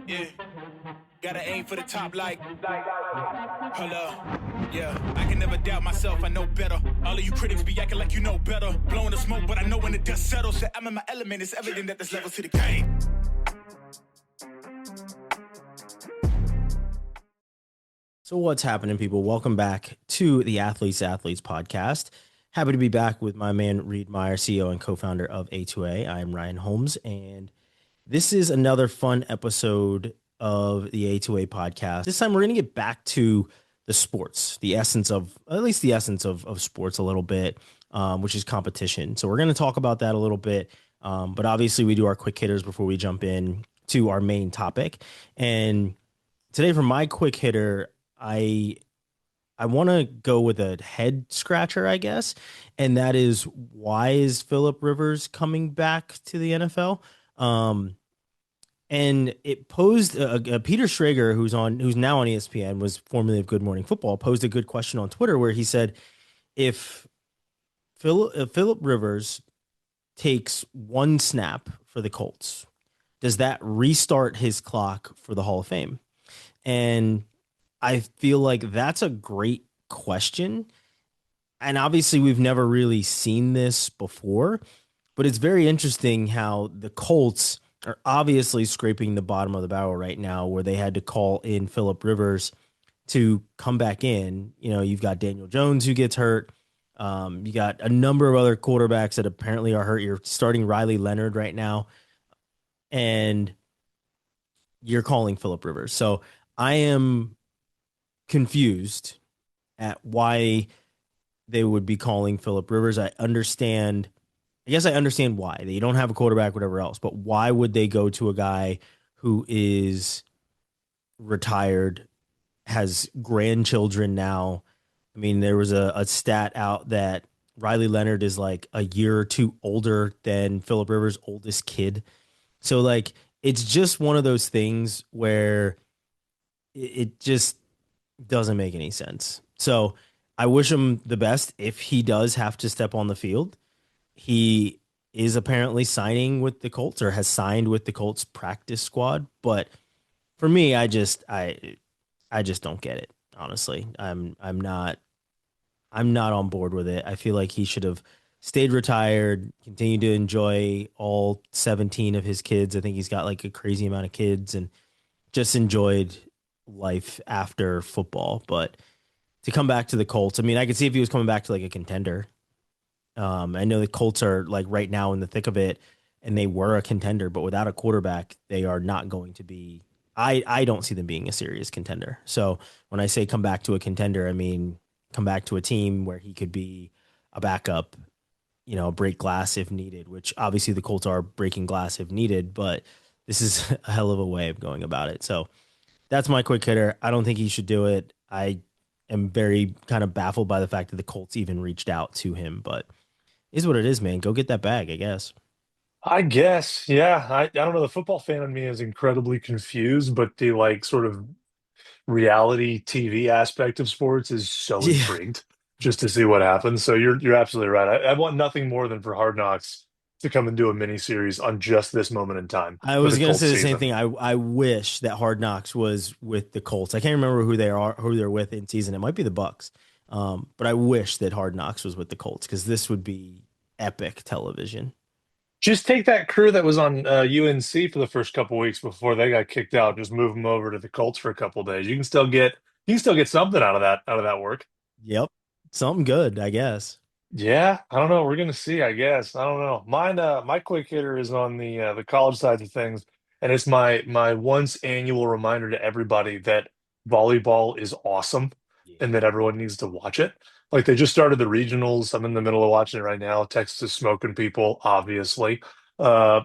Yeah, gotta aim for the top like, hold up. Yeah, I can never doubt myself, I know better. All of you critics be acting like you know better. Blowing the smoke, but I know when the dust settles that I'm in my element. It's evident that there's levels to the game. So what's happening, people? Welcome back to the Athletes podcast. Happy to be back with my man Reid Meyer, CEO and co-founder of A2A. I am Ryan Holmes, and this is another fun episode of the A2A podcast. This time we're going to get back to the sports, the essence of, at least the essence of sports a little bit, which is competition. So we're going to talk about that a little bit, but obviously we do our quick hitters before we jump in to our main topic. And today for my quick hitter, I want to go with a head scratcher, I guess, and that is, why is Phillip Rivers coming back to the NFL? And it posed Peter Schrager, who's now on ESPN, was formerly of Good Morning Football, posed a good question on Twitter where he said, if Phillip Rivers takes one snap for the Colts, does that restart his clock for the Hall of Fame? And I feel like that's a great question. And obviously we've never really seen this before, but it's very interesting how the Colts are obviously scraping the bottom of the barrel right now, where they had to call in Phillip Rivers to come back in. You know, you've got Daniel Jones who gets hurt. You got a number of other quarterbacks that apparently are hurt. You're starting Riley Leonard right now, and you're calling Phillip Rivers. So I am confused at why they would be calling Phillip Rivers. I guess I understand why. They don't have a quarterback, whatever else, but why would they go to a guy who is retired, has grandchildren now? I mean, there was a stat out that Riley Leonard is like a year or two older than Phillip Rivers' oldest kid. So like, it's just one of those things where it just doesn't make any sense. So I wish him the best if he does have to step on the field. He is apparently signing with the Colts, or has signed with the Colts practice squad. But for me, I just don't get it. Honestly, I'm not on board with it. I feel like he should have stayed retired, continued to enjoy all 17 of his kids. I think he's got like a crazy amount of kids, and just enjoyed life after football. But to come back to the Colts, I mean, I could see if he was coming back to like a contender. I know the Colts are like right now in the thick of it, and they were a contender, but without a quarterback, they are not going to be. I don't see them being a serious contender. So when I say come back to a contender, I mean come back to a team where he could be a backup, break glass if needed, which obviously the Colts are breaking glass if needed, but this is a hell of a way of going about it. So that's my quick hitter. I don't think he should do it. I am very kind of baffled by the fact that the Colts even reached out to him, but is what it is, man. Go get that bag, I guess. I guess, yeah. I don't know. The football fan in me is incredibly confused, but the like sort of reality TV aspect of sports is so Yeah. intrigued just to see what happens. So you're absolutely right. I want nothing more than for Hard Knocks to come and do a mini series on just this moment in time I for was the gonna Colts say the same season. thing. I wish that Hard Knocks was with the Colts. I can't remember who they're with in season. It might be the Bucks. But I wish that Hard Knocks was with the Colts, because this would be epic television. Just take that crew that was on UNC for the first couple weeks before they got kicked out. Just move them over to the Colts for a couple days. You can still get something out of that work. Yep. Something good, I guess. Yeah, I don't know. We're gonna see, I guess. I don't know. My quick hitter is on the college side of things, and it's my once annual reminder to everybody that volleyball is awesome and that Yeah. everyone needs to watch it. Like they just started the regionals. I'm in the middle of watching it right now. Texas is smoking people, obviously. Uh,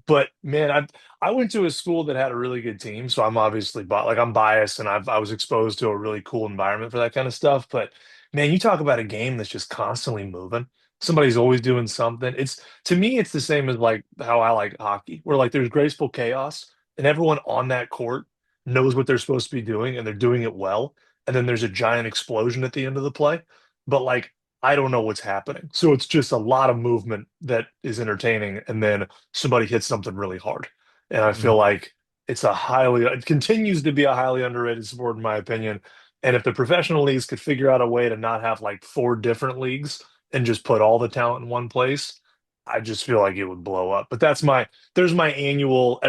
but man, I went to a school that had a really good team, so I'm obviously like I'm biased, and I was exposed to a really cool environment for that kind of stuff. But man, you talk about a game that's just constantly moving. Somebody's always doing something. It's to me, it's the same as like how I like hockey, where like there's graceful chaos, and everyone on that court knows what they're supposed to be doing, and they're doing it well. And then there's a giant explosion at the end of the play, but like I don't know what's happening. So it's just a lot of movement that is entertaining, and then somebody hits something really hard. And I feel Mhm. like it continues to be a highly underrated sport in my opinion. And if the professional leagues could figure out a way to not have like four different leagues and just put all the talent in one place, I just feel like it would blow up. But there's my annual,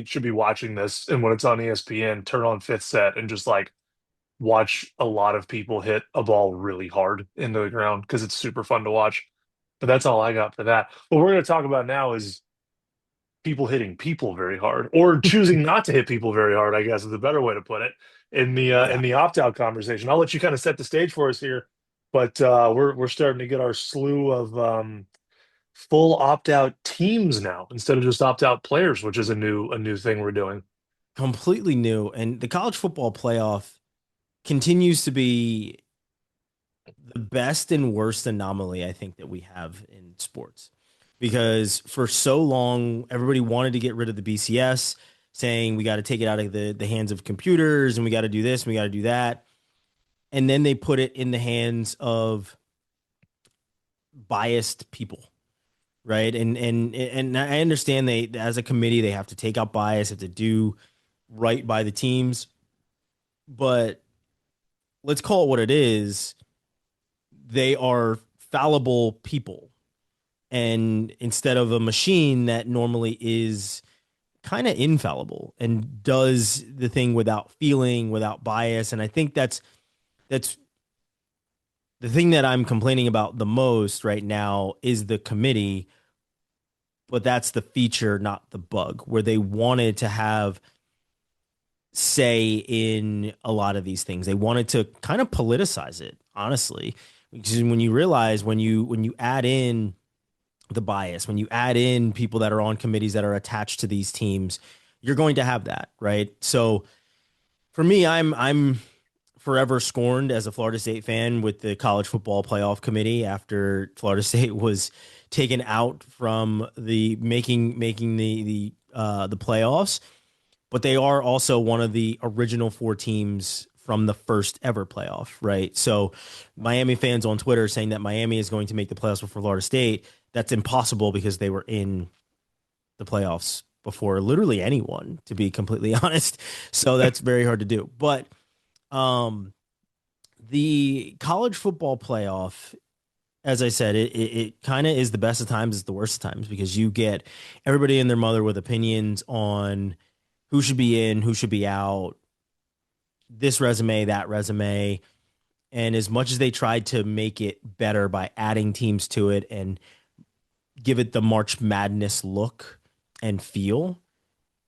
should be watching this. And when it's on ESPN, turn on fifth set and just like watch a lot of people hit a ball really hard into the ground because it's super fun to watch. But that's all I got for that. What we're going to talk about now is people hitting people very hard or choosing not to hit people very hard, I guess is a better way to put it in Yeah, the opt-out conversation. I'll let you kind of set the stage for us here, but we're starting to get our slew of full opt-out teams now instead of just opt-out players, which is a new thing we're doing. completely new. And the college football playoff continues to be the best and worst anomaly I think that we have in sports. Because for so long, everybody wanted to get rid of the BCS, saying we got to take it out of the hands of computers and we got to do this and we got to do that. And then they put it in the hands of biased people, right? And I understand they, as a committee, they have to take out bias, have to do right by the teams, but let's call it what it is. They are fallible people, and instead of a machine that normally is kind of infallible and does the thing without feeling, without bias. And I think that's the thing that I'm complaining about the most right now is the committee, but that's the feature, not the bug, where they wanted to have say in a lot of these things. They wanted to kind of politicize it, honestly. Because when you realize when you add in the bias, when you add in people that are on committees that are attached to these teams, you're going to have that, right? So for me, I'm forever scorned as a Florida State fan with the college football playoff committee after Florida State was taken out from the making the playoffs, but they are also one of the original four teams from the first ever playoff, right? So Miami fans on Twitter saying that Miami is going to make the playoffs before Florida State, that's impossible because they were in the playoffs before literally anyone, to be completely honest. So that's very hard to do. But um, the college football playoff, as I said, it kind of is the best of times, it's the worst of times because you get everybody and their mother with opinions on who should be in, who should be out, this resume, that resume. And as much as they tried to make it better by adding teams to it and give it the March Madness look and feel,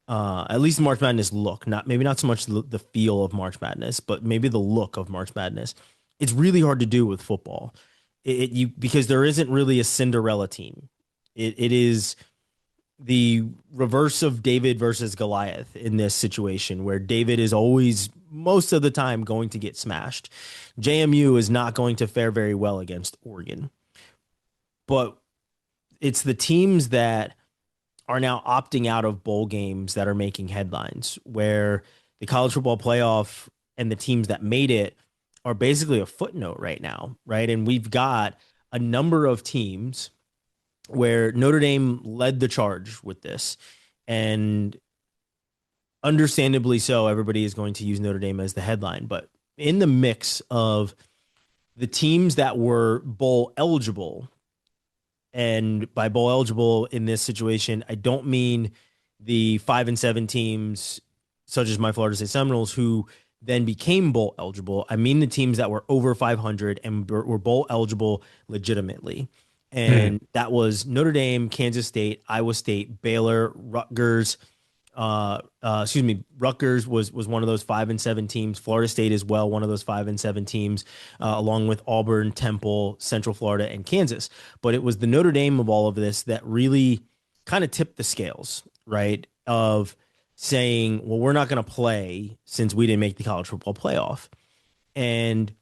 at least March Madness look, not maybe not so much the feel of March Madness, but maybe the look of March Madness. It's really hard to do with football. You because there isn't really a Cinderella team. It is the reverse of David versus Goliath in this situation, where David is always most of the time going to get smashed. JMU is not going to fare very well against Oregon, but it's the teams that are now opting out of bowl games that are making headlines, where the college football playoff and the teams that made it are basically a footnote right now, right? And we've got a number of teams where Notre Dame led the charge with this. And understandably so, everybody is going to use Notre Dame as the headline. But in the mix of the teams that were bowl eligible, and by bowl eligible in this situation, I don't mean the 5-7 teams such as my Florida State Seminoles who then became bowl eligible. I mean the teams that were over 500 and were bowl eligible legitimately. Hmm. And that was Notre Dame, Kansas State, Iowa State, Baylor, Rutgers. Rutgers was one of those 5-7 teams. Florida State as well, one of those 5-7 teams, along with Auburn, Temple, Central Florida, and Kansas. But it was the Notre Dame of all of this that really kind of tipped the scales, right? Of saying, well, we're not going to play since we didn't make the college football playoff. And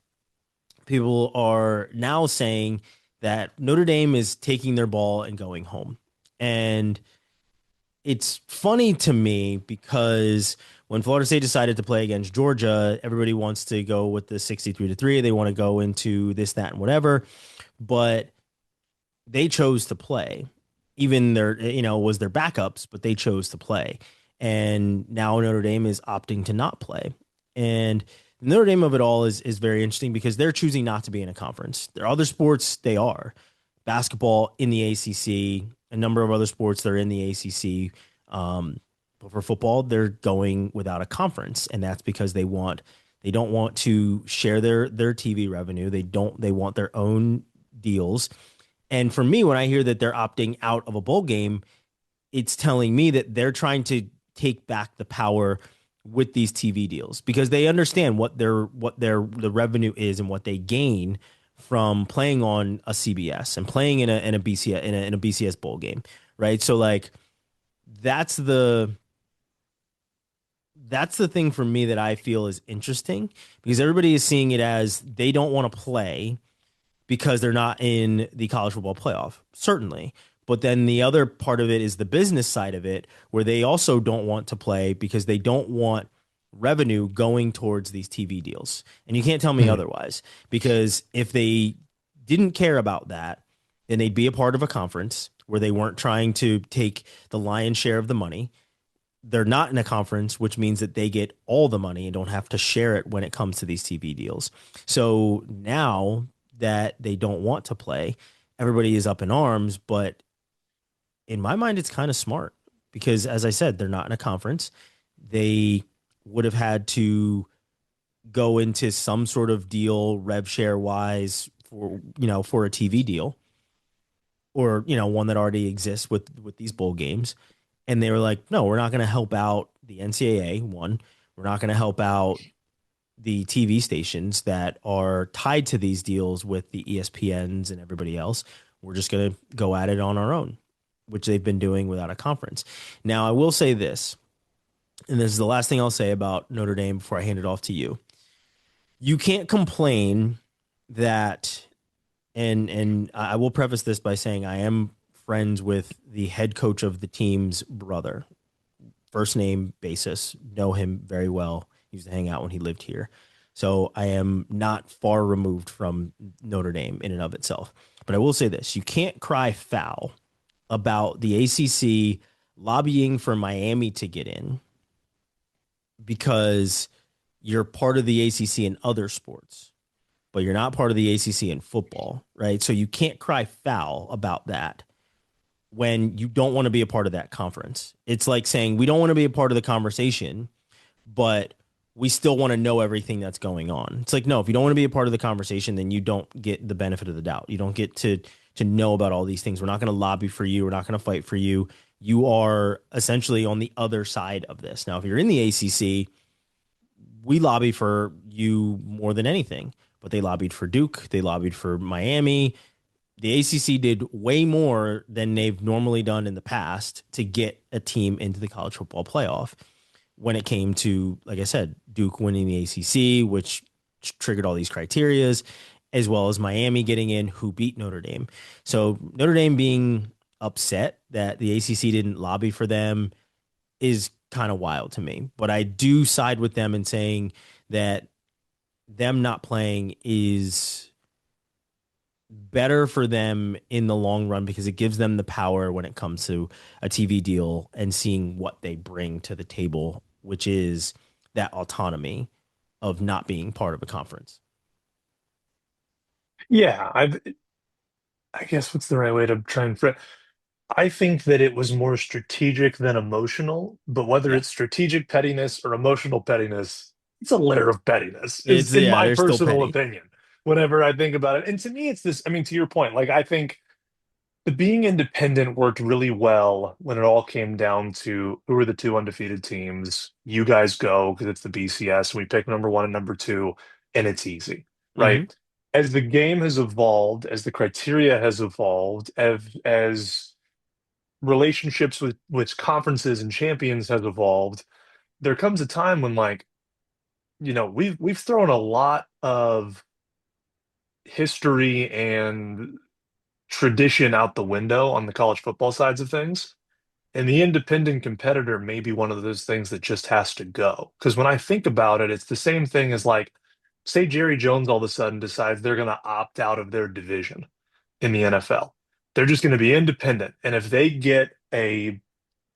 people are now saying that Notre Dame is taking their ball and going home. And it's funny to me because when Florida State decided to play against Georgia, everybody wants to go with the 63-3. They want to go into this, that, and whatever. But they chose to play. Even their, was their backups, but they chose to play. and now Notre Dame is opting to not play. And Notre Dame of it all is very interesting because they're choosing not to be in a conference. There are other sports they are. Basketball in the ACC, a number of other sports that are in the ACC. But for football, they're going without a conference, and that's because they don't want to share their TV revenue. They want their own deals. And for me, when I hear that they're opting out of a bowl game, it's telling me that they're trying to take back the power with these TV deals because they understand what their the revenue is and what they gain from playing on a CBS and playing in a BCS in a BCS bowl game, right? So like that's the that's the thing for me that I feel is interesting because everybody is seeing it as they don't want to play because they're not in the college football playoff, certainly. But then the other part of it is the business side of it, where they also don't want to play because they don't want revenue going towards these TV deals. And you can't tell me Hmm. otherwise, because if they didn't care about that, then they'd be a part of a conference where they weren't trying to take the lion's share of the money. They're not in a conference, which means that they get all the money and don't have to share it when it comes to these TV deals. So now that they don't want to play, everybody is up in arms. But in my mind, it's kind of smart because, as I said, they're not in a conference. They would have had to go into some sort of deal, rev share wise, for a TV deal, or one that already exists with these bowl games. And they were like, no, we're not going to help out the NCAA. One, we're not going to help out the TV stations that are tied to these deals with the ESPNs and everybody else. We're just going to go at it on our own, which they've been doing without a conference. Now, I will say this, and this is the last thing I'll say about Notre Dame before I hand it off to you. You can't complain that, and I will preface this by saying I am friends with the head coach of the team's brother, first name basis, know him very well. He used to hang out when he lived here. So I am not far removed from Notre Dame in and of itself. But I will say this, you can't cry foul about the ACC lobbying for Miami to get in because you're part of the ACC in other sports, but you're not part of the ACC in football, right? So you can't cry foul about that when you don't want to be a part of that conference. It's like saying we don't want to be a part of the conversation, but we still want to know everything that's going on. It's like, no, if you don't want to be a part of the conversation, then you don't get the benefit of the doubt. You don't get to know about all these things. We're not going to lobby for you. We're not going to fight for you. You are essentially on the other side of this. Now, if you're in the ACC, we lobby for you more than anything, but they lobbied for Duke. They lobbied for Miami. The ACC did way more than they've normally done in the past to get a team into the college football playoff when it came to, like I said, Duke winning the ACC, which triggered all these criterias, as well as Miami getting in, who beat Notre Dame. So Notre Dame being upset that the ACC didn't lobby for them is kind of wild to me. But I do side with them in saying that them not playing is better for them in the long run because it gives them the power when it comes to a TV deal and seeing what they bring to the table, which is that autonomy of not being part of a conference. Yeah, I guess what's the right way to try and I think that it was more strategic than emotional, but whether Yeah. it's strategic pettiness or emotional pettiness, it's a layer of pettiness, is It's in yeah, my they're still personal petty. opinion, whenever I think about it. And to me, it's this, I mean, to your point, like I think the being independent worked really well when it all came down to who are the two undefeated teams. You guys go because it's the BCS, and we pick number one and number two, and it's easy, Mm-hmm. right? As the game has evolved, as the criteria has evolved, as relationships with conferences and champions has evolved, there comes a time when like, we've thrown a lot of history and tradition out the window on the college football sides of things. And the independent competitor may be one of those things that just has to go. Because when I think about it, it's the same thing as like, say Jerry Jones all of a sudden decides they're going to opt out of their division in the NFL. They're just going to be independent. And if they get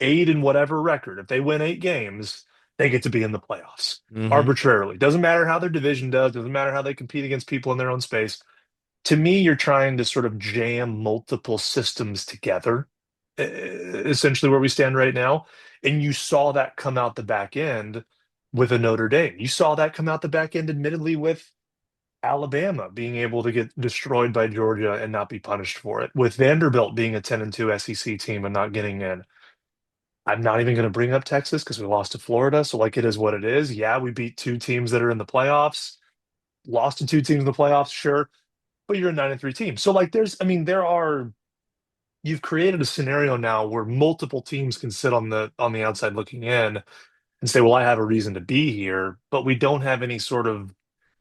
8 and whatever record, if they win 8 games, they get to be in the playoffs Hmm. arbitrarily. Doesn't matter how their division does, doesn't matter how they compete against people in their own space. To me, you're trying to sort of jam multiple systems together, essentially where we stand right now. And you saw that come out the back end with a Notre Dame. You saw that come out the back end, admittedly, with Alabama being able to get destroyed by Georgia and not be punished for it, with Vanderbilt being a 10-2 SEC team and not getting in. I'm not even going to bring up Texas because we lost to Florida. So, like, it is what it is. Yeah, we beat 2 teams that are in the playoffs, lost to 2 teams in the playoffs, sure, but you're a 9-3 team. So, like, you've created a scenario now where multiple teams can sit on the outside looking in and say, well, I have a reason to be here, but we don't have any sort of,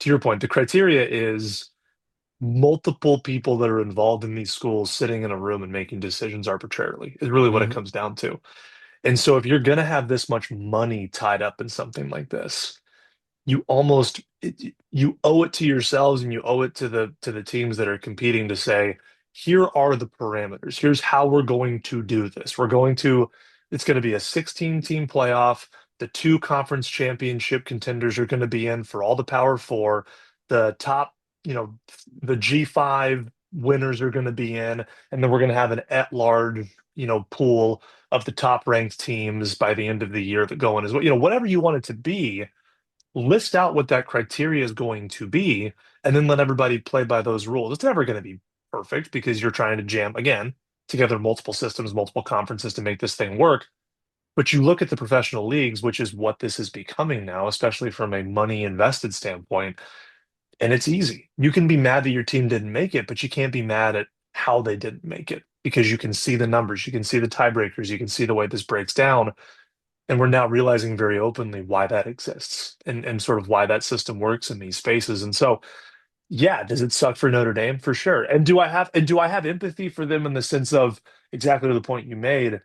to your point, the criteria is multiple people that are involved in these schools sitting in a room and making decisions arbitrarily is really what it Hmm. comes down to. And so if you're going to have this much money tied up in something like this, you owe it to yourselves and you owe it to the teams that are competing to say, here are the parameters. Here's how we're going to do this. It's going to be a 16 team playoff. The 2 conference championship contenders are going to be in for all the Power Four. The top, you know, the G5 winners are going to be in, and then we're going to have an at-large, pool of the top ranked teams by the end of the year that go in as well. Whatever you want it to be, list out what that criteria is going to be, and then let everybody play by those rules. It's never going to be perfect because you're trying to jam, again, together multiple systems, multiple conferences to make this thing work. But you look at the professional leagues, which is what this is becoming now, especially from a money invested standpoint, and it's easy. You can be mad that your team didn't make it, but you can't be mad at how they didn't make it because you can see the numbers, you can see the tiebreakers, you can see the way this breaks down. And we're now realizing very openly why that exists and sort of why that system works in these spaces. And so, yeah, does it suck for Notre Dame? For sure. And do I have empathy for them in the sense of exactly the point you made?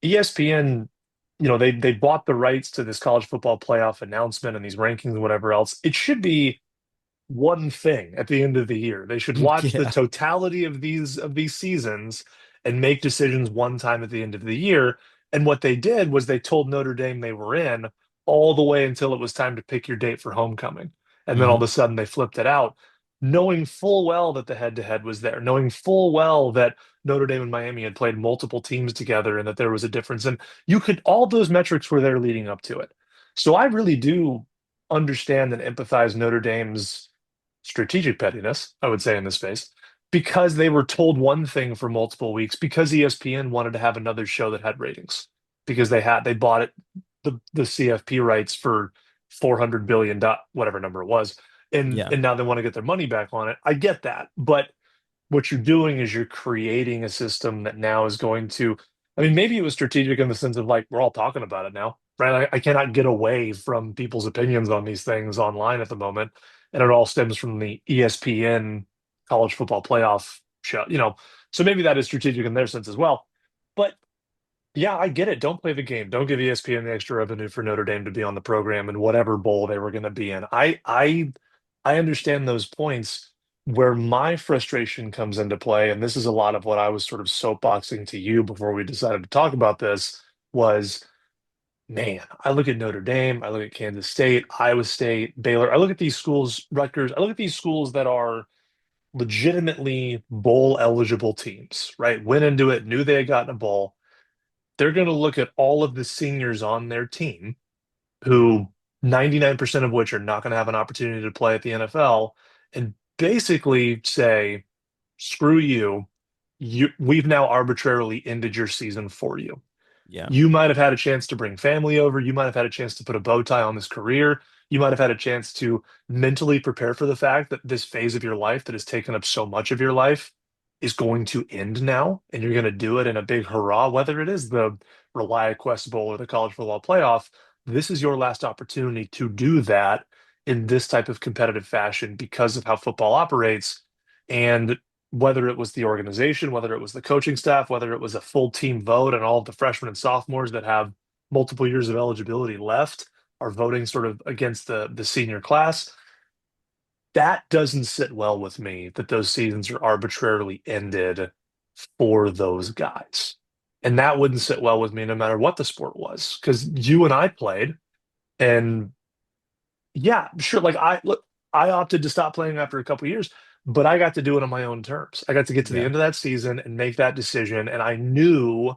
ESPN, they bought the rights to this college football playoff announcement and these rankings and whatever else. It should be one thing at the end of the year. They should watch the Yeah. totality of these seasons and make decisions one time at the end of the year. And what they did was they told Notre Dame they were in all the way until it was time to pick your date for homecoming. And then all of Hmm. a sudden they flipped it out, knowing full well that the head-to-head was there, knowing full well that Notre Dame and Miami had played multiple teams together and that there was a difference. And all those metrics were there leading up to it. So I really do understand and empathize Notre Dame's strategic pettiness, I would say, in this space, because they were told one thing for multiple weeks, because ESPN wanted to have another show that had ratings, because they bought it the CFP rights for 400 billion whatever number it was, and Yeah. and now they want to get their money back on it. I get that, but what you're doing is you're creating a system that now is going to, I mean, maybe it was strategic in the sense of like, we're all talking about it now, right? I cannot get away from people's opinions on these things online at the moment. And it all stems from the ESPN college football playoff show. So maybe that is strategic in their sense as well. But yeah, I get it. Don't play the game. Don't give ESPN the extra revenue for Notre Dame to be on the program in whatever bowl they were going to be in. I understand those points. Where my frustration comes into play, and this is a lot of what I was sort of soapboxing to you before we decided to talk about this, was, man, I look at Notre Dame, I look at Kansas State, Iowa State, Baylor. I look at these schools, Rutgers. I look at these schools that are legitimately bowl eligible teams, right? Went into it, knew they had gotten a bowl. They're going to look at all of the seniors on their team, who 99% of which are not going to have an opportunity to play at the NFL, and basically say, screw you. We've now arbitrarily ended your season for you. Yeah. You might have had a chance to bring family over. You might have had a chance to put a bow tie on this career. You might have had a chance to mentally prepare for the fact that this phase of your life that has taken up so much of your life is going to end now. And you're going to do it in a big hurrah, whether it is the Reliant Quest Bowl or the college football playoff. This is your last opportunity to do that in this type of competitive fashion because of how football operates. And whether it was the organization, whether it was the coaching staff, whether it was a full team vote, and all of the freshmen and sophomores that have multiple years of eligibility left are voting sort of against the senior class. That doesn't sit well with me that those seasons are arbitrarily ended for those guys. And that wouldn't sit well with me no matter what the sport was. Because you and I played, and yeah, sure. Like I opted to stop playing after a couple of years, but I got to do it on my own terms. I got to get to the Yeah. end of that season and make that decision, and I knew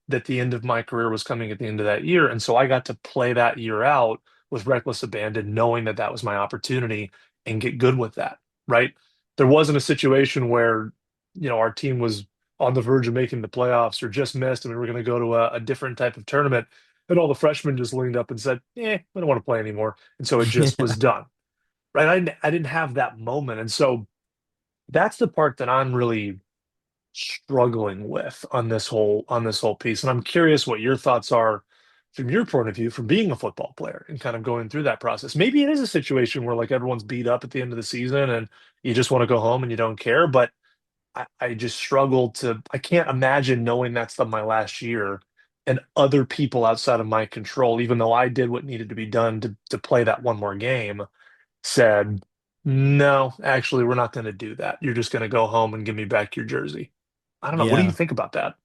that the end of my career was coming at the end of that year, and so I got to play that year out with reckless abandon, knowing that that was my opportunity and get good with that. Right? There wasn't a situation where, our team was on the verge of making the playoffs or just missed, and we were going to go to a different type of tournament. And all the freshmen just leaned up and said, I don't want to play anymore. And so it just was done, right? I didn't have that moment. And so that's the part that I'm really struggling with on this whole piece. And I'm curious what your thoughts are from your point of view, from being a football player and kind of going through that process. Maybe it is a situation where like everyone's beat up at the end of the season and you just want to go home and you don't care. But I just struggle I can't imagine knowing that's my last year and other people outside of my control, even though I did what needed to be done to play that one more game, said, no, actually, we're not going to do that. You're just going to go home and give me back your jersey. I don't know. What do you Yeah. think about that?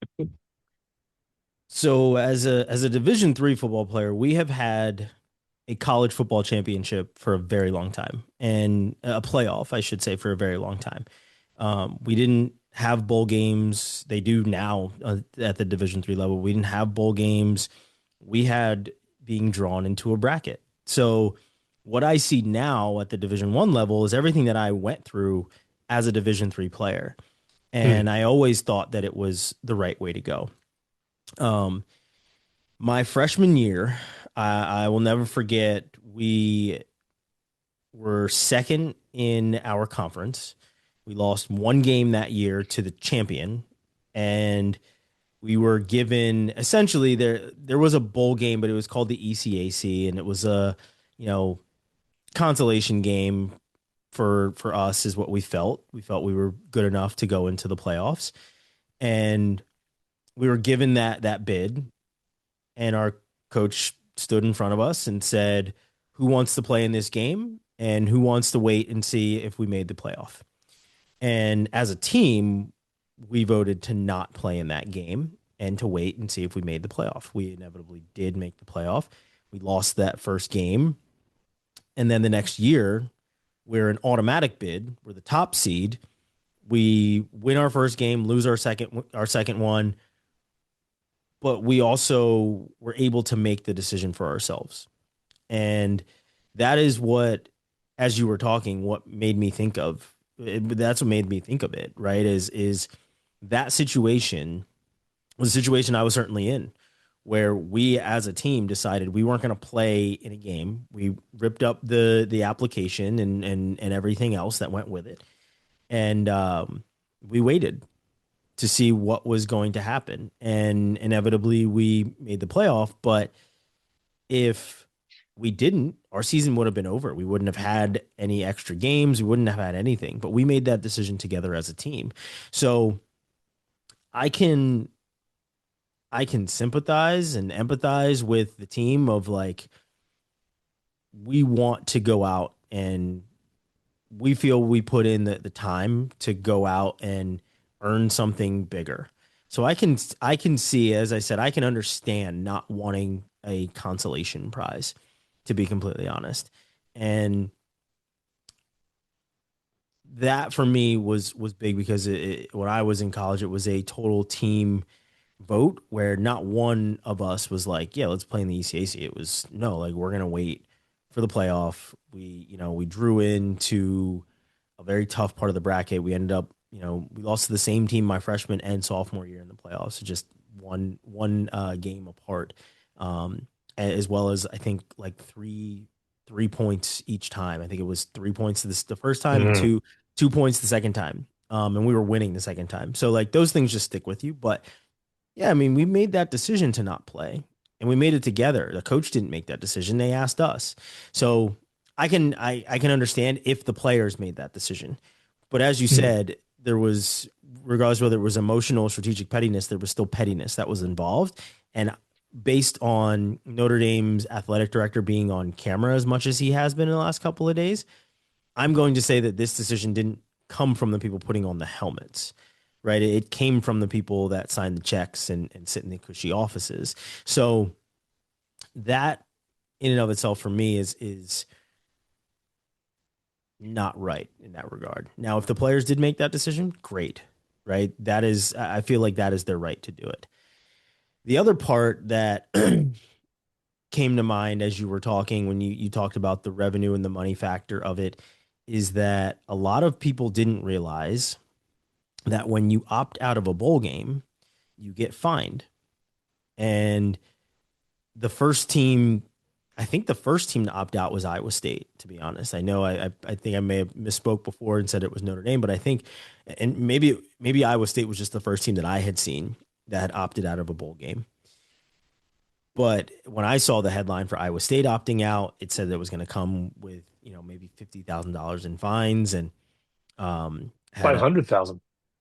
So as a Division III football player, we have had a college football championship for a very long time, and a playoff, I should say, for a very long time. We didn't have bowl games. They do now at the Division III level. We didn't have bowl games. We had being drawn into a bracket. So what I see now at the Division I level is everything that I went through as a Division III player. Hmm. And I always thought that it was the right way to go. Um, my freshman year, I will never forget, we were second in our conference. We lost one game that year to the champion, and we were given essentially there was a bowl game, but it was called the ECAC, and it was a you know consolation game for us is what we felt. We felt we were good enough to go into the playoffs, and we were given that bid, and our coach stood in front of us and said, "Who wants to play in this game, and who wants to wait and see if we made the playoff?" And as a team, we voted to not play in that game and to wait and see if we made the playoff. We inevitably did make the playoff. We lost that first game. And then the next year, we're an automatic bid. We're the top seed. We win our first game, lose our second one, but we also were able to make the decision for ourselves. And that is what, as you were talking, what made me think of that's what made me think of it, right? Is that situation was a situation I was certainly in, where we as a team decided we weren't going to play in a game. We ripped up the application and everything else that went with it, and we waited to see what was going to happen, and inevitably we made the playoff. But if we didn't, our season would have been over. We wouldn't have had any extra games. We wouldn't have had anything. But we made that decision together as a team. So I can I can sympathize and empathize with the team of like we want to go out and we feel we put in the time to go out and earn something bigger. So I can see, as I said, I can understand not wanting a consolation prize, to be completely honest. And that for me was big because when I was in college, it was a total team vote where not one of us was like, yeah, let's play in the ECAC. It was no, like we're gonna wait for the playoff. We drew into a very tough part of the bracket. We ended up, we lost to the same team my freshman and sophomore year in the playoffs, so just one game apart, as well as I think like three points each time. I think it was 3 points the first time, Mm. two points the second time, and we were winning the second time. So like those things just stick with you, but yeah, I mean, we made that decision to not play and we made it together. The coach didn't make that decision. They asked us. So I can understand if the players made that decision. But as you said, there was, regardless whether it was emotional or strategic pettiness, there was still pettiness that was involved. And based on Notre Dame's athletic director being on camera as much as he has been in the last couple of days, I'm going to say that this decision didn't come from the people putting on the helmets. right? It came from the people that signed the checks and sit in the cushy offices. So that in and of itself for me is not right in that regard. Now, if the players did make that decision, great, right? That is, I feel like that is their right to do it. The other part that came to mind as you were talking when you talked about the revenue and the money factor of it is that a lot of people didn't realize that when you opt out of a bowl game, you get fined. And the first team, I think the first team to opt out was Iowa State, to be honest. I know I think I may have misspoke before and said it was Notre Dame, but I think, and maybe Iowa State was just the first team that I had seen that had opted out of a bowl game. But when I saw the headline for Iowa State opting out, it said that it was going to come with, maybe $50,000 in fines and had 500,000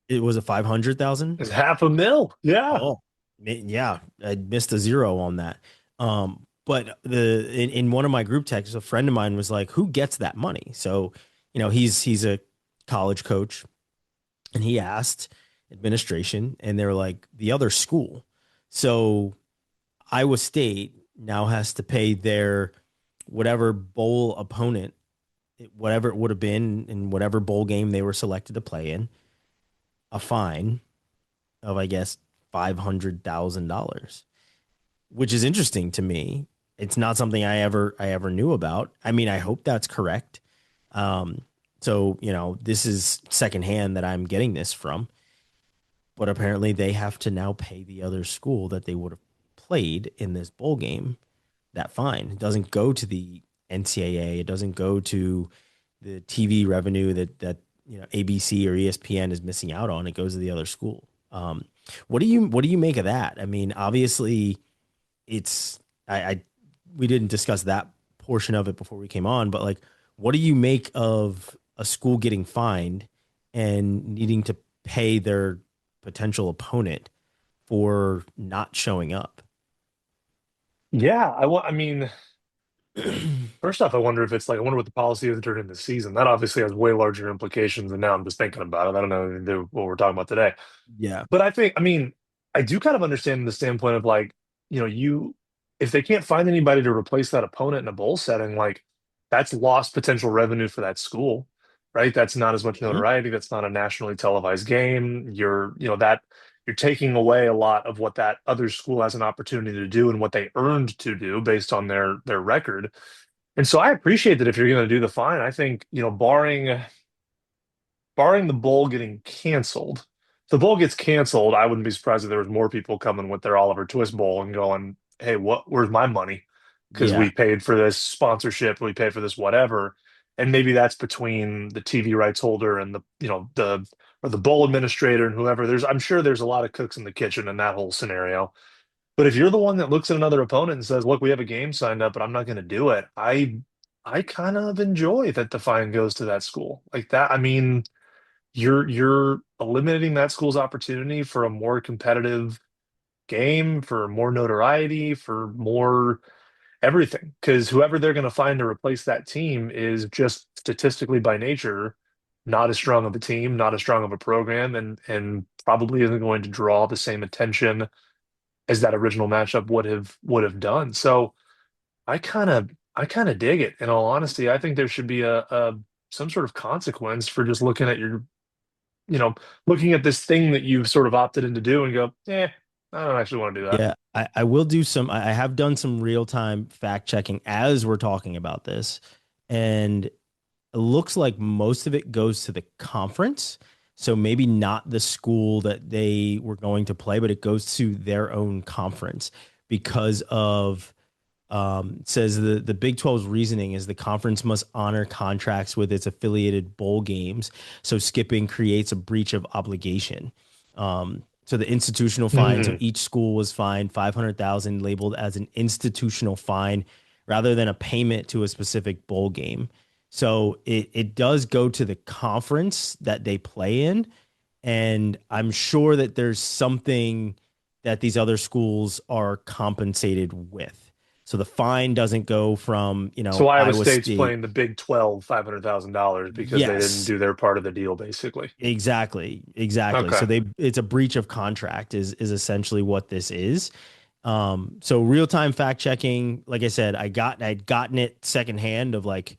it was a 500,000. is half a mil. Yeah. Oh, yeah, I missed a zero on that. But in one of my group texts, a friend of mine was like, "Who gets that money?" So, he's a college coach, and he asked administration, and they were like, "The other school." So Iowa State now has to pay their whatever bowl opponent, whatever it would have been in whatever bowl game they were selected to play in, a fine of, I guess, $500,000, which is interesting to me. It's not something I ever knew about. I mean, I hope that's correct. So, this is secondhand that I'm getting this from, but apparently they have to now pay the other school that they would have played in this bowl game that fine. It doesn't go to the NCAA. It doesn't go to the TV revenue that ABC or ESPN is missing out on. It goes to the other school. What do you make of that? I mean, obviously, it's we didn't discuss that portion of it before we came on, but like, what do you make of a school getting fined and needing to pay their potential opponent for not showing up? Yeah. I mean, first off, I wonder what the policy is during the season. That obviously has way larger implications. And now I'm just thinking about it. I don't know anything to do with what we're talking about today. Yeah. But I mean, I do kind of understand the standpoint of like, if they can't find anybody to replace that opponent in a bowl setting, like that's lost potential revenue for that school, right? That's not as much Mhm. notoriety. That's not a nationally televised game. You're taking away a lot of what that other school has an opportunity to do and what they earned to do based on their record. And so I appreciate that if you're going to do the fine, I think, barring the bowl getting canceled, if the bowl gets canceled, I wouldn't be surprised if there was more people coming with their Oliver Twist bowl and going, "Hey, where's my money? Because Yeah. we paid for this sponsorship, we paid for this whatever." And maybe that's between the TV rights holder and the bowl administrator and whoever. I'm sure there's a lot of cooks in the kitchen in that whole scenario. But if you're the one that looks at another opponent and says, "Look, we have a game signed up, but I'm not going to do it," I kind of enjoy that the fine goes to that school like that. I mean, you're eliminating that school's opportunity for a more competitive game, for more notoriety, for more everything. Because whoever they're going to find to replace that team is just statistically by nature not as strong of a team, not as strong of a program, and probably isn't going to draw the same attention as that original matchup would have done. So I kind of dig it. In all honesty, I think there should be a some sort of consequence for just you know, looking at this thing that you've sort of opted in to do and go, I don't actually want to do that. Yeah. I will do I have done some real time fact checking as we're talking about this. And it looks like most of it goes to the conference. So maybe not the school that they were going to play, but it goes to their own conference because of says the Big 12's reasoning is the conference must honor contracts with its affiliated bowl games. So skipping creates a breach of obligation. So the institutional fine. So Hmm. each school was fined 500,000, labeled as an institutional fine rather than a payment to a specific bowl game. So it does go to the conference that they play in, and I'm sure that there's something that these other schools are compensated with. So the fine doesn't go from, So Iowa Iowa State's State. playing the Big 12 $500,000 because they didn't Yes, do their part of the deal, basically. exactly. Okay. So it's a breach of contract is essentially what this is. So real time fact checking, like I said, I'd gotten it secondhand of like,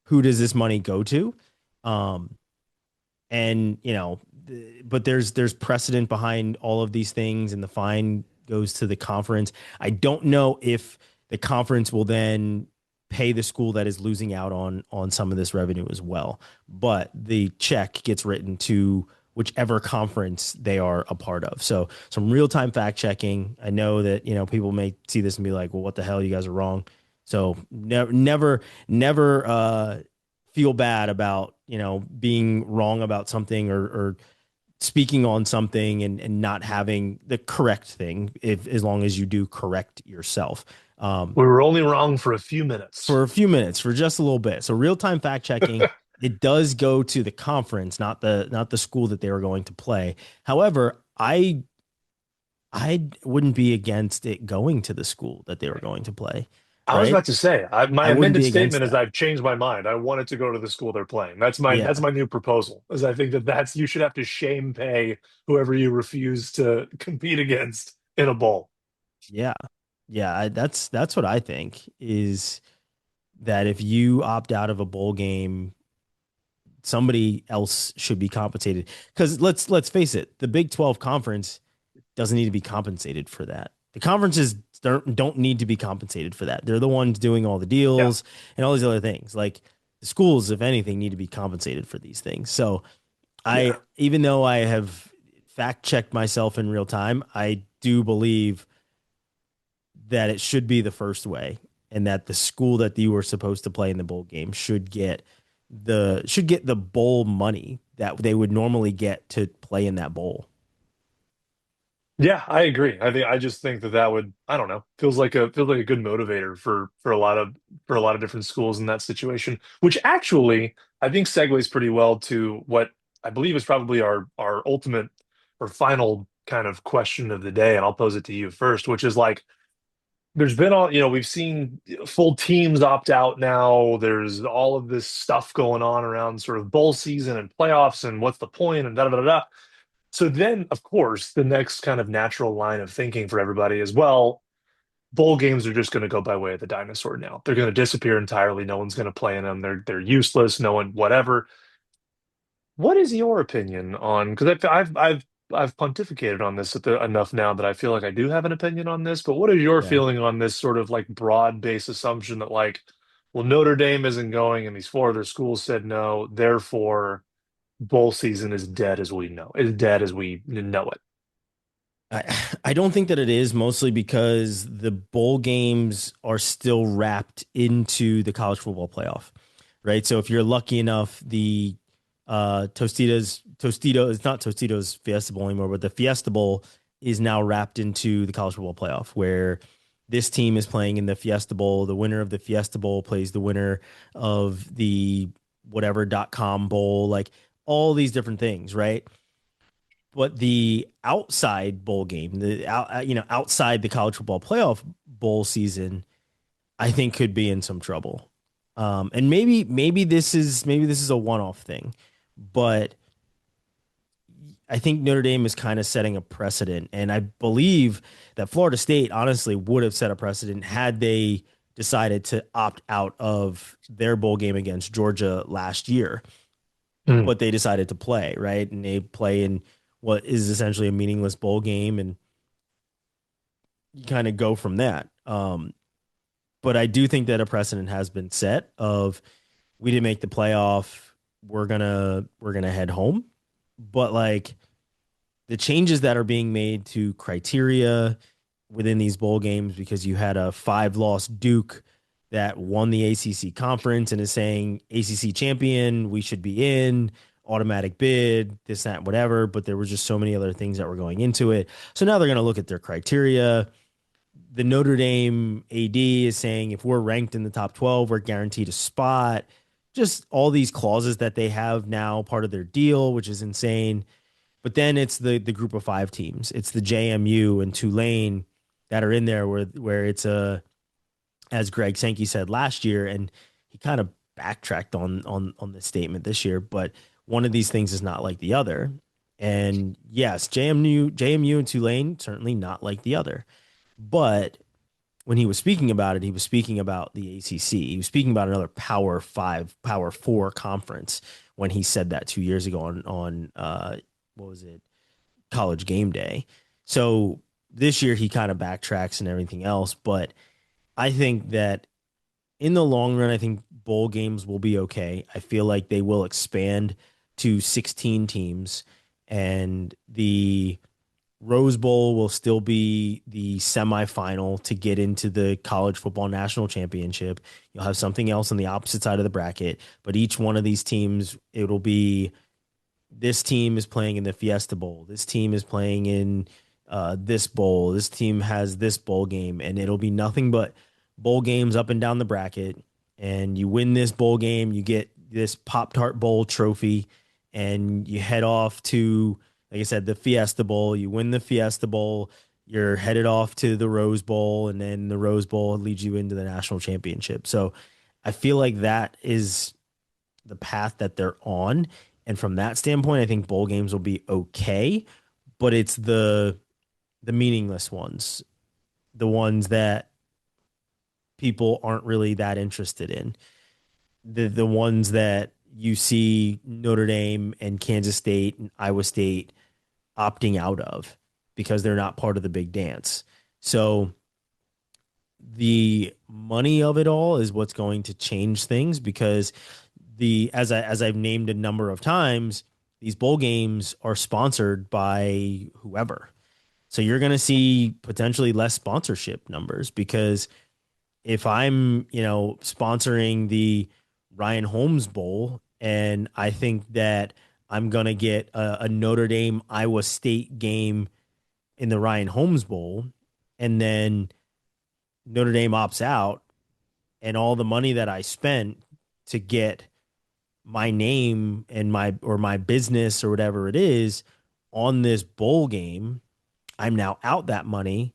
who does this money go to? Um, and but there's precedent behind all of these things, and the fine goes to the conference. I don't know if the conference will then pay the school that is losing out on some of this revenue as well, but the check gets written to whichever conference they are a part of. So some real-time fact checking. I know that people may see this and be like, well, what the hell, you guys are wrong. So never feel bad about being wrong about something, or speaking on something and not having the correct thing, if as long as you do correct yourself. We were only wrong for a few minutes. For a few minutes, for just a little bit. So real-time fact checking, it does go to the conference, not the school that they were going to play. However, I wouldn't be against it going to the school that they were going to play, I was right? about to say, my I wouldn't amended be against statement is that. I've changed my mind. I want it to go to the school they're playing. That's Yeah. my new proposal. Is I think that's you should have to shame pay whoever you refuse to compete against in a bowl. Yeah. Yeah, that's what I think, is that if you opt out of a bowl game, somebody else should be compensated. Because let's face it, the Big 12 conference doesn't need to be compensated for that. The conferences don't need to be compensated for that. They're the ones doing all the Yeah. deals and all these other things. Like the schools, if anything, need to be compensated for these things. So Yeah. even though I have fact checked myself in real time, I do believe that it should be the first way, and that the school that you were supposed to play in the bowl game should get the bowl money that they would normally get to play in that bowl. Yeah, I agree. I just think that would, I don't know, feels like a good motivator for a lot of different schools in that situation, which actually I think segues pretty well to what I believe is probably our ultimate or final kind of question of the day, and I'll pose it to you first, which is like there's been all, we've seen full teams opt out now. There's all of this stuff going on around sort of bowl season and playoffs and what's the point and da da da da. So then, of course, the next kind of natural line of thinking for everybody is, well, bowl games are just going to go by way of the dinosaur now. They're going to disappear entirely. No one's going to play in them. They're useless. No one, whatever. What is your opinion on? Because I've pontificated on this enough now that I feel like I do have an opinion on this. But what is your Yeah. feeling on this sort of like broad-based assumption that like, well, Notre Dame isn't going, and these four other schools said no, therefore bowl season is dead as we know, is dead as we know it. I don't think that it is, mostly because the bowl games are still wrapped into the college football playoff, right? So if you're lucky enough, the Tostito, it's not Tostitos Fiesta Bowl anymore, but the Fiesta Bowl is now wrapped into the college football playoff, where this team is playing in the Fiesta Bowl. The winner of the Fiesta Bowl plays the winner of the whatever.com bowl, like all these different things, right? But the outside bowl game, outside the college football playoff bowl season, I think could be in some trouble. And maybe this is a one-off thing, but I think Notre Dame is kind of setting a precedent, and I believe that Florida State honestly would have set a precedent had they decided to opt out of their bowl game against Georgia last year, Mm. but they decided to play, right? And they play in what is essentially a meaningless bowl game, and you kind of go from that. But I do think that a precedent has been set of, we didn't make the playoff, we're gonna head home. But like the changes that are being made to criteria within these bowl games, because you had a 5-loss Duke that won the ACC conference and is saying ACC champion, we should be in, automatic bid, this, that, whatever. But there were just so many other things that were going into it. So now they're going to look at their criteria. The Notre Dame AD is saying if we're ranked in the top 12, we're guaranteed a spot. Just all these clauses that they have now part of their deal, which is insane. But then it's the group of 5 teams. It's the JMU and Tulane that are in there, where it's a as Greg Sankey said last year, and he kind of backtracked on this statement this year, but one of these things is not like the other. And yes, JMU and Tulane certainly not like the other. But when he was speaking about it, he was speaking about the ACC. He was speaking about another Power Five, Power Four conference when he said that 2 years ago on what was it, College Game Day. So this year he kind of backtracks and everything else, but I think that in the long run, I think bowl games will be okay. I feel like they will expand to 16 teams, and the Rose Bowl will still be the semifinal to get into the college football national championship. You'll have something else on the opposite side of the bracket, but each one of these teams, it'll be this team is playing in the Fiesta Bowl. This team is playing in this bowl. This team has this bowl game, and it'll be nothing but bowl games up and down the bracket. And you win this bowl game, you get this Pop Tart Bowl trophy, and you head off to, like I said, the Fiesta Bowl. You win the Fiesta Bowl, you're headed off to the Rose Bowl, and then the Rose Bowl leads you into the national championship. So I feel like that is the path that they're on. And from that standpoint, I think bowl games will be okay, but it's the meaningless ones, the ones that people aren't really that interested in. The ones that you see Notre Dame and Kansas State and Iowa State opting out of because they're not part of the big dance. So the money of it all is what's going to change things because the as I've named a number of times, these bowl games are sponsored by whoever. So you're going to see potentially less sponsorship numbers because if I'm, sponsoring the Ryan Holmes Bowl and I think that I'm going to get a Notre Dame Iowa State game in the Ryan Holmes Bowl and then Notre Dame opts out and all the money that I spent to get my name and my business or whatever it is on this bowl game, I'm now out that money.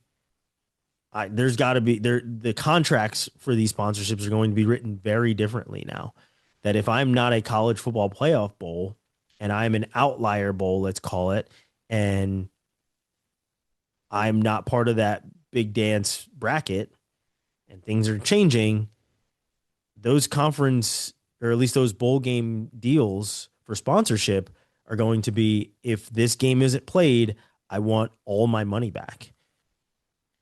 There's got to be the contracts for these sponsorships are going to be written very differently now. That if I'm not a college football playoff bowl and I'm an outlier bowl, let's call it, and I'm not part of that big dance bracket and things are changing, those conference or at least those bowl game deals for sponsorship are going to be, if this game isn't played, I want all my money back.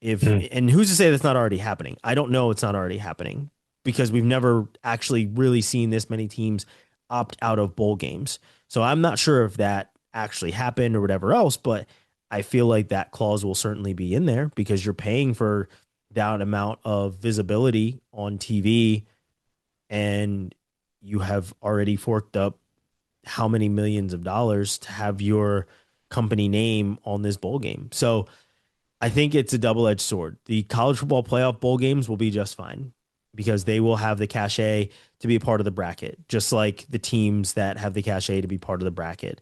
And who's to say that's not already happening? I don't know. It's not already happening because we've never actually really seen this many teams opt out of bowl games. So I'm not sure if that actually happened or whatever else, but I feel like that clause will certainly be in there because you're paying for that amount of visibility on TV and you have already forked up how many millions of dollars to have your company name on this bowl game. So I think it's a double-edged sword. The college football playoff bowl games will be just fine because they will have the cachet to be a part of the bracket, just like the teams that have the cachet to be part of the bracket.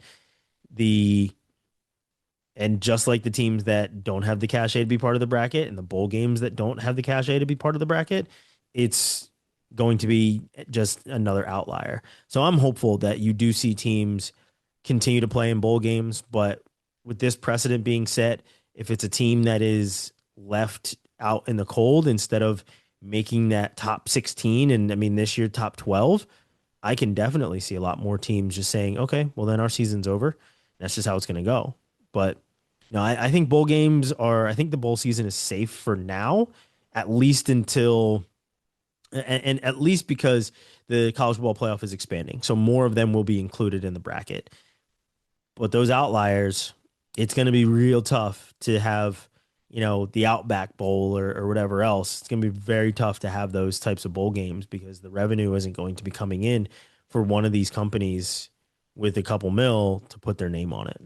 And just like the teams that don't have the cachet to be part of the bracket and the bowl games that don't have the cachet to be part of the bracket, it's going to be just another outlier. So I'm hopeful that you do see teams continue to play in bowl games, but with this precedent being set, if it's a team that is left out in the cold instead of making that top 16, and I mean this year top 12, I can definitely see a lot more teams just saying, okay, well then our season's over. That's just how it's going to go. But no, I think I think the bowl season is safe for now, at least until, and at least because the college football playoff is expanding. So more of them will be included in the bracket. But those outliers, it's going to be real tough to have, the Outback Bowl or whatever else. It's going to be very tough to have those types of bowl games because the revenue isn't going to be coming in for one of these companies with a couple mil to put their name on it.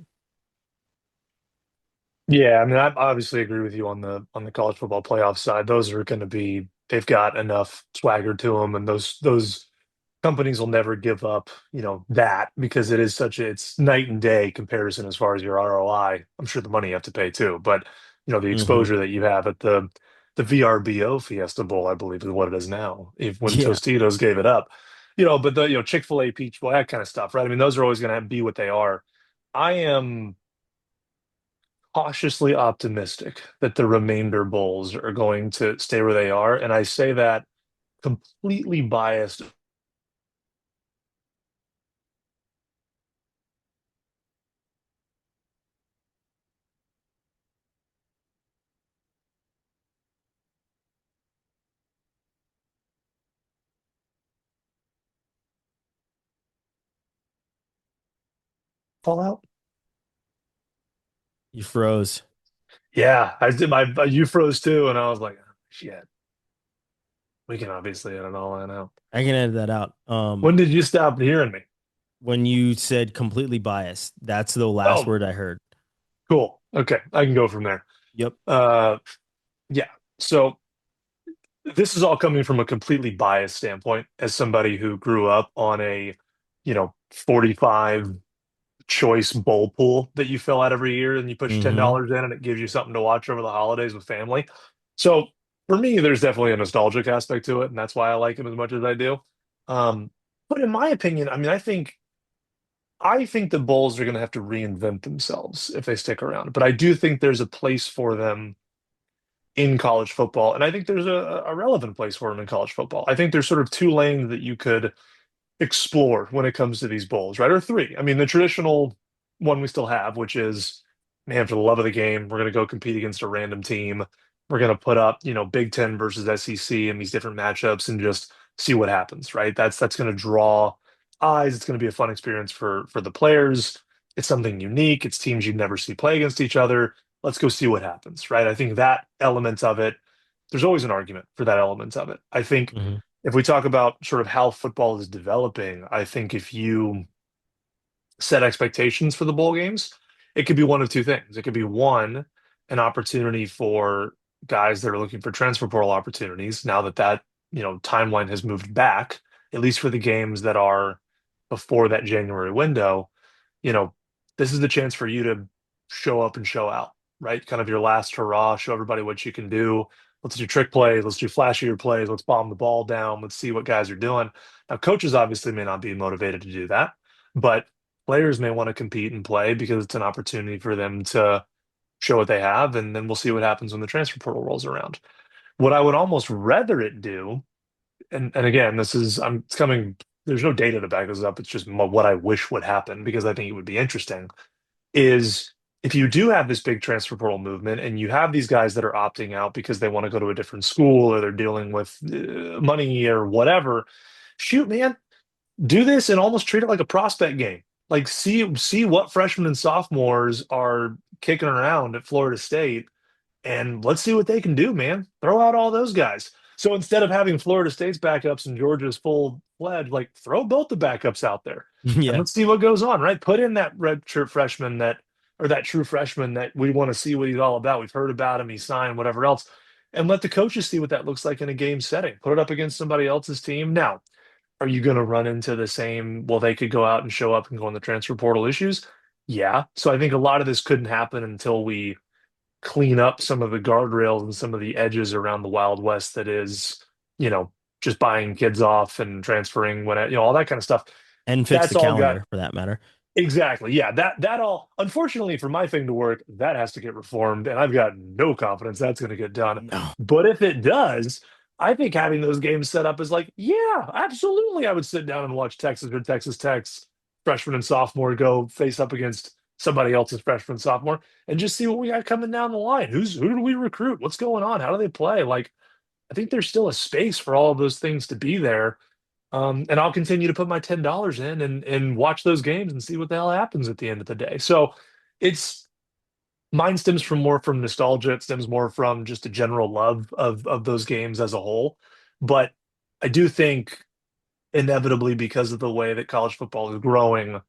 Yeah, I mean, I obviously agree with you on the college football playoff side. Those are going to be they've got enough swagger to them, and those companies will never give up, that because it is it's night and day comparison as far as your ROI. I'm sure the money you have to pay too, but the Mm-hmm. exposure that you have at the the VRBO Fiesta Bowl, I believe is what it is now, if when Yeah. Tostitos gave it up. But the Chick-fil-A Peach Bowl, that kind of stuff, right? I mean, those are always going to be what they are. I am cautiously optimistic that the remainder bowls are going to stay where they are, and I say that completely biased. Fallout. You froze. Yeah, I did my you froze too, and I was like, shit, we can obviously edit all that out. I can edit that out. When did you stop hearing me? When you said completely biased, that's the last Oh, word I heard. cool. Okay, I can go from there. Yep. Uh, yeah. So this is all coming from a completely biased standpoint as somebody who grew up on a, 45 choice bowl pool that you fill out every year and you push Mm-hmm. $10 in and it gives you something to watch over the holidays with family. So for me, there's definitely a nostalgic aspect to it, and that's why I like them as much as I do. Um, but in my opinion, I mean, I think the Bulls are going to have to reinvent themselves if they stick around. But I do think there's a place for them in college football, and I think there's a relevant place for them in college football. I think there's sort of two lanes that you could explore when it comes to these bowls, right? Or three. I mean, the traditional one we still have, which is, man, for the love of the game, we're going to go compete against a random team. We're going to put up, Big Ten versus SEC and these different matchups and just see what happens, right? That's going to draw eyes. It's going to be a fun experience for the players. It's something unique. It's teams you'd never see play against each other. Let's go see what happens, right? I think that element of it, there's always an argument for that element of it. I think Mm-hmm. if we talk about sort of how football is developing, I think if you set expectations for the bowl games, it could be one of two things. It could be one, an opportunity for guys that are looking for transfer portal opportunities now that timeline has moved back, at least for the games that are before that January window. you know, this is the chance for you to show up and show out, right? Kind of your last hurrah, show everybody what you can do. Let's do trick plays. Let's do flashier plays. Let's bomb the ball down. Let's see what guys are doing. Now, coaches obviously may not be motivated to do that, but players may want to compete and play because it's an opportunity for them to show what they have, and then we'll see what happens when the transfer portal rolls around. What I would almost rather it do, and again, it's coming. There's no data to back this up. It's just what I wish would happen because I think it would be interesting is if you do have this big transfer portal movement and you have these guys that are opting out because they want to go to a different school or they're dealing with money or whatever, shoot, man, do this and almost treat it like a prospect game. Like see what freshmen and sophomores are kicking around at Florida State and let's see what they can do, man. Throw out all those guys. So instead of having Florida State's backups and Georgia's full fledged, like throw both the backups out there and Yeah. let's see what goes on, right? Put in that red shirt freshman or that true freshman that we want to see what he's all about. We've heard about him, he signed, whatever else, and let the coaches see what that looks like in a game setting. Put it up against somebody else's team. Now, are you going to run into the same, well, they could go out and show up and go on the transfer portal issues? Yeah. So I think a lot of this couldn't happen until we clean up some of the guardrails and some of the edges around the Wild West that is, you know, just buying kids off and transferring when all that kind of stuff. And fix That's the all got calendar for that matter. exactly. Yeah, that all unfortunately for my thing to work, that has to get reformed and I've got no confidence that's going to get done. No. But if it does, I think having those games set up is like, yeah, absolutely I would sit down and watch Texas or Texas Tech's freshman and sophomore go face up against somebody else's freshman and sophomore and just see what we got coming down the line. Who do we recruit? What's going on? How do they play? Like I think there's still a space for all of those things to be there. And I'll continue to put my $10 in and watch those games and see what the hell happens at the end of the day. So it's mine stems from more from nostalgia. It stems more from just a general love of those games as a whole. But I do think inevitably because of the way that college football is growing,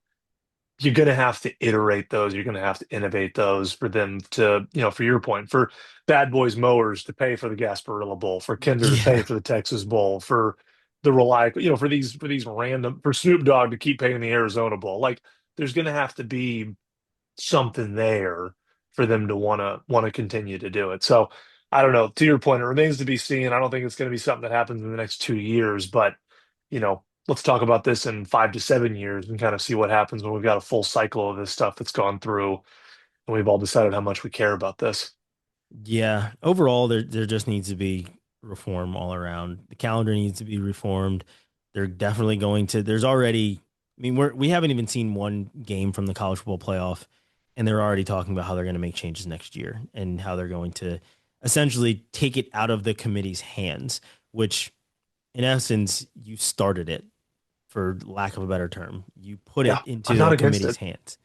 you're going to have to iterate those. You're going to have to innovate those for them to, for your point, for Bad Boys Mowers to pay for the Gasparilla Bowl, for Kinder to pay Yeah. for the Texas Bowl, for the Rely, for these random, for Snoop Dogg to keep paying the Arizona Bowl. Like there's going to have to be something there for them to want to continue to do it. So I don't know. To your point, it remains to be seen. I don't think it's going to be something that happens in the next 2 years, but let's talk about this in 5 to 7 years and kind of see what happens when we've got a full cycle of this stuff that's gone through and we've all decided how much we care about this. Yeah, overall, there just needs to be reform all around. The calendar needs to be reformed. They're definitely going to. There's already. I mean, we haven't even seen one game from the college football playoff, and they're already talking about how they're going to make changes next year and how they're going to essentially take it out of the committee's hands, which, in essence, you started it, for lack of a better term. You put it Yeah, into I'm not the against committee's it. hands.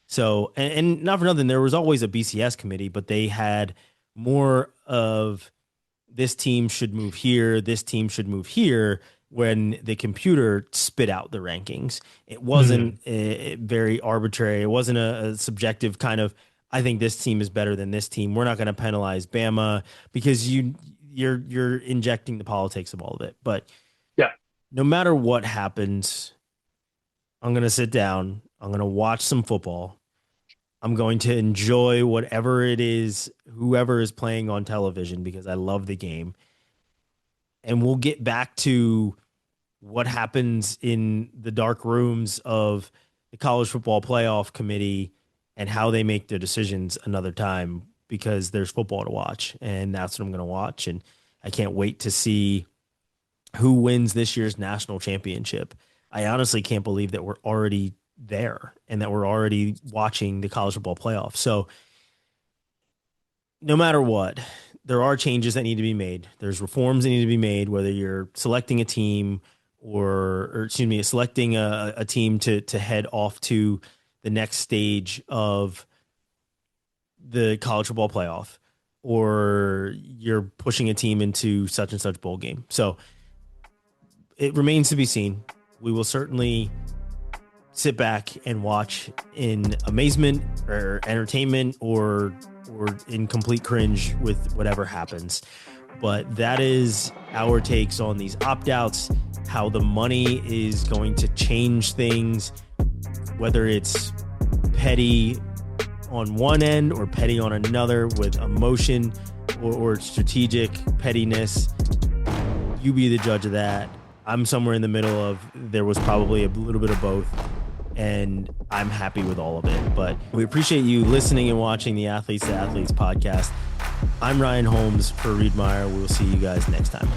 So, and not for nothing, there was always a BCS committee, but they had more of this team should move here, this team should move here when the computer spit out the rankings. It wasn't very arbitrary. It wasn't a subjective kind of, I think this team is better than this team. We're not going to penalize Bama because you're injecting the politics of all of it. But Yeah. no matter what happens, I'm going to sit down. I'm going to watch some football. I'm going to enjoy whatever it is, whoever is playing on television, because I love the game. And we'll get back to what happens in the dark rooms of the college football playoff committee and how they make their decisions another time, because there's football to watch. And that's what I'm going to watch. And I can't wait to see who wins this year's national championship. I honestly can't believe that we're already there and that we're already watching the college football playoff. So no matter what, there are changes that need to be made. There's reforms that need to be made, whether you're selecting a team or excuse me, selecting a team to head off to the next stage of the college football playoff, or you're pushing a team into such and such bowl game. So it remains to be seen. We will certainly sit back and watch in amazement or entertainment or in complete cringe with whatever happens. But that is our takes on these opt-outs, how the money is going to change things, whether it's petty on one end or petty on another with emotion or strategic pettiness. You be the judge of that. I'm somewhere in the middle of, there was probably a little bit of both, and I'm happy with all of it. But we appreciate you listening and watching the Athletes to Athletes podcast. I'm Ryan Holmes for Reed Meyer. We will see you guys next time.